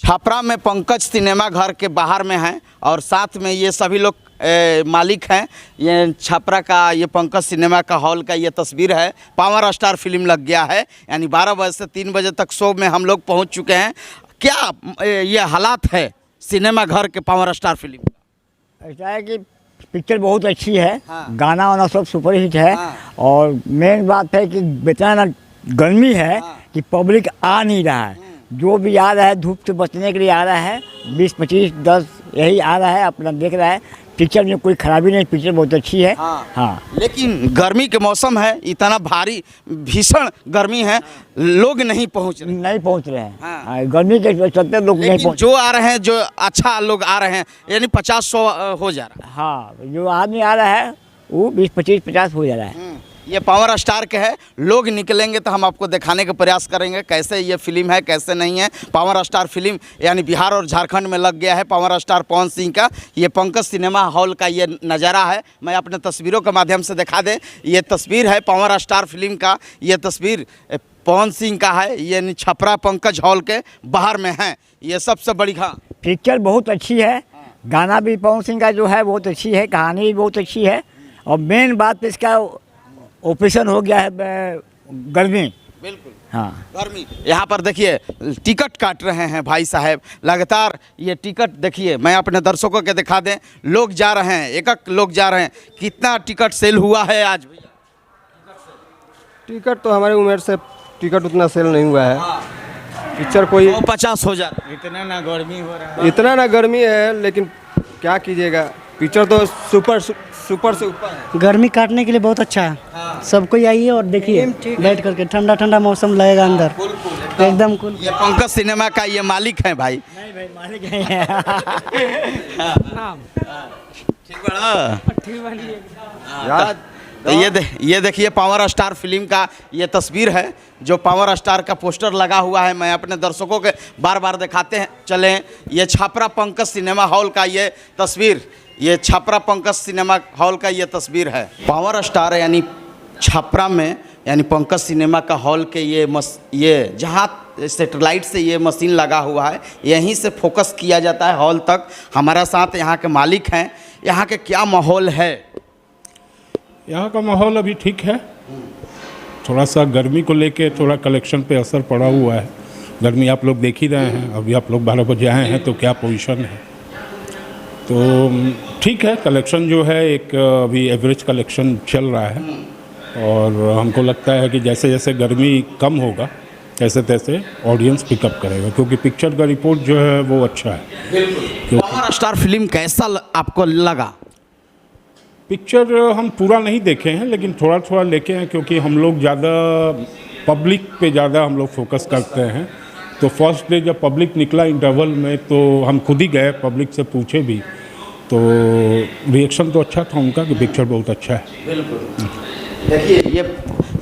छपरा में पंकज सिनेमा घर के बाहर में हैं और साथ में ये सभी लोग मालिक हैं। ये छपरा का ये पंकज सिनेमा का हॉल का ये तस्वीर है। पावर स्टार फिल्म लग गया है, यानी 12 बजे से 3 बजे तक शो में हम लोग पहुंच चुके हैं। क्या ये हालात है सिनेमा घर के पावर स्टार फिल्म का? ऐसा है कि पिक्चर बहुत अच्छी है। हाँ। गाना वाना सब सुपर हिट है। हाँ। और मेन बात है कि बेचारा गर्मी है। हाँ। कि पब्लिक आ नहीं रहा है। जो भी आ रहा है धूप से बचने के लिए आ रहा है, 20, 25, 10 यही आ रहा है, अपना देख रहा है। पिक्चर में कोई खराबी नहीं, पिक्चर बहुत अच्छी है। हाँ। लेकिन गर्मी के मौसम है, इतना भारी भीषण गर्मी है, लोग नहीं पहुंच रहे हैं। हाँ। गर्मी के चलते लोग नहीं लेकिन पहुँच। जो आ रहे हैं, जो अच्छा लोग आ रहे हैं, यानी 50-100 हो जा रहा है। हाँ, जो आदमी आ रहा है वो 20, 25, 50 हो जा रहा है। ये पावर स्टार के है। लोग निकलेंगे तो हम आपको दिखाने का प्रयास करेंगे कैसे ये फिल्म है, कैसे नहीं है। पावर स्टार फिल्म यानी बिहार और झारखंड में लग गया है। पावर स्टार पवन सिंह का ये पंकज सिनेमा हॉल का ये नज़ारा है। मैं अपने तस्वीरों के माध्यम से दिखा दें, ये तस्वीर है पावर स्टार फिल्म का। ये तस्वीर पवन सिंह का है, ये छपरा पंकज हॉल के बाहर में है। ये सबसे बड़ी पिक्चर बहुत अच्छी है। गाना भी पवन सिंह का जो है बहुत अच्छी है, कहानी भी बहुत अच्छी है। और मेन बात इसका ऑपरेशन हो गया है गर्मी। बिल्कुल। हाँ, गर्मी। यहाँ पर देखिए टिकट काट रहे हैं भाई साहब, लगातार ये टिकट देखिए। मैं अपने दर्शकों के दिखा दें, लोग जा रहे हैं, एक लोग जा रहे हैं। कितना टिकट सेल हुआ है आज भैया? टिकट तो हमारी उम्र से टिकट उतना सेल नहीं हुआ है। पिक्चर कोई 50 हो जा रहा है। इतना ना गर्मी है, लेकिन क्या कीजिएगा, पिक्चर तो सुपर से ऊपर है। गर्मी काटने के लिए बहुत अच्छा है। हाँ। सबको आइए और देखिए बैठ करके, ठंडा ठंडा मौसम लगेगा अंदर, एकदम कूल। ये पंकज सिनेमा का ये मालिक है भाई। नहीं भाई, मालिक है। ठीक बड़ा। यार तो ये देखिए पावर स्टार फिल्म का ये तस्वीर है, जो पावर स्टार का पोस्टर लगा हुआ है। मैं अपने दर्शकों के बार बार दिखाते हैं चलें। ये छपरा पंकज सिनेमा हॉल का ये तस्वीर, ये छपरा पंकज सिनेमा हॉल का ये तस्वीर है। पावर स्टार यानी छपरा में, यानी पंकज सिनेमा का हॉल के ये जहाँ सेटेलाइट से ये मशीन लगा हुआ है, यहीं से फोकस किया जाता है हॉल तक। हमारा साथ यहाँ के मालिक हैं। यहाँ के क्या माहौल है? यहाँ का माहौल अभी ठीक है। थोड़ा सा गर्मी को लेके थोड़ा कलेक्शन पे असर पड़ा हुआ है। गर्मी आप लोग देख ही रहे हैं, अभी आप लोग 12 बजे आए हैं तो क्या पोजीशन है। तो ठीक है, कलेक्शन जो है एक अभी एवरेज कलेक्शन चल रहा है। और हमको लगता है कि जैसे जैसे गर्मी कम होगा तैसे तैसे ऑडियंस पिकअप करेगा, क्योंकि पिक्चर का रिपोर्ट जो है वो अच्छा है। पावर स्टार फिल्म कैसा आपको लगा? पिक्चर हम पूरा नहीं देखे हैं, लेकिन थोड़ा थोड़ा लेके हैं, क्योंकि हम लोग ज़्यादा पब्लिक पे ज़्यादा हम लोग फोकस करते हैं। तो फर्स्ट डे जब पब्लिक निकला इंटरवल में, तो हम खुद ही गए, पब्लिक से पूछे भी, तो रिएक्शन तो अच्छा था उनका कि पिक्चर बहुत अच्छा है। बिल्कुल। देखिए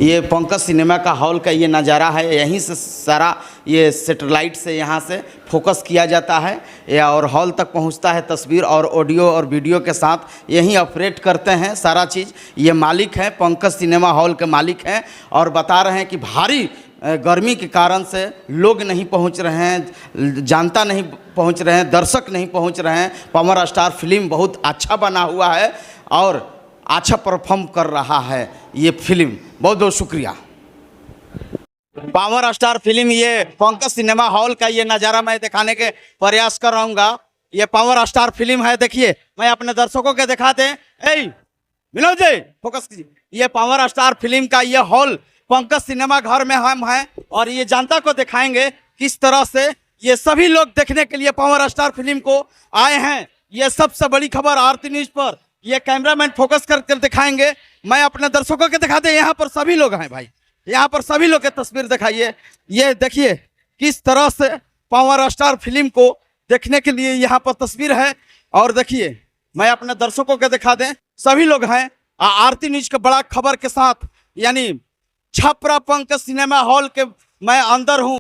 ये पंकज सिनेमा का हॉल का ये नज़ारा है। यहीं से सारा ये सेटेलाइट से यहाँ से फोकस किया जाता है और हॉल तक पहुँचता है तस्वीर और ऑडियो और वीडियो के साथ। यहीं ऑपरेट करते हैं सारा चीज़। ये मालिक हैं, पंकज सिनेमा हॉल के मालिक हैं, और बता रहे हैं कि भारी गर्मी के कारण से लोग नहीं पहुंच रहे हैं, जनता नहीं पहुंच रहे हैं, दर्शक नहीं पहुंच रहे हैं। पावर स्टार फिल्म बहुत अच्छा बना हुआ है और अच्छा परफॉर्म कर रहा है ये फिल्म। बहुत बहुत शुक्रिया। पावर स्टार फिल्म ये पंकज सिनेमा हॉल का ये नज़ारा मैं दिखाने के प्रयास कर रहूँगा। ये पावर स्टार फिल्म है, देखिए। मैं अपने दर्शकों के दिखाते हैं। विनोद जी फोकस कीजिए। ये पावर स्टार फिल्म का ये हॉल पंकज सिनेमा घर में हम हैं और ये जनता को दिखाएंगे किस तरह से ये सभी लोग देखने के लिए पावर स्टार फिल्म को आए हैं। ये सबसे बड़ी खबर आरती न्यूज पर ये कैमरामैन फोकस करके दिखाएंगे। मैं अपने दर्शकों के दिखाते, यहाँ पर सभी लोग हैं भाई, यहाँ पर सभी लोग की तस्वीर दिखाइए। ये देखिए किस तरह से पावर स्टार फिल्म को देखने के लिए यहाँ पर तस्वीर है। और देखिए मैं अपने दर्शकों के दिखा दें, सभी लोग हैं आरती न्यूज के बड़ा खबर के साथ, यानी छपरा पंकज सिनेमा हॉल के मैं अंदर हूँ।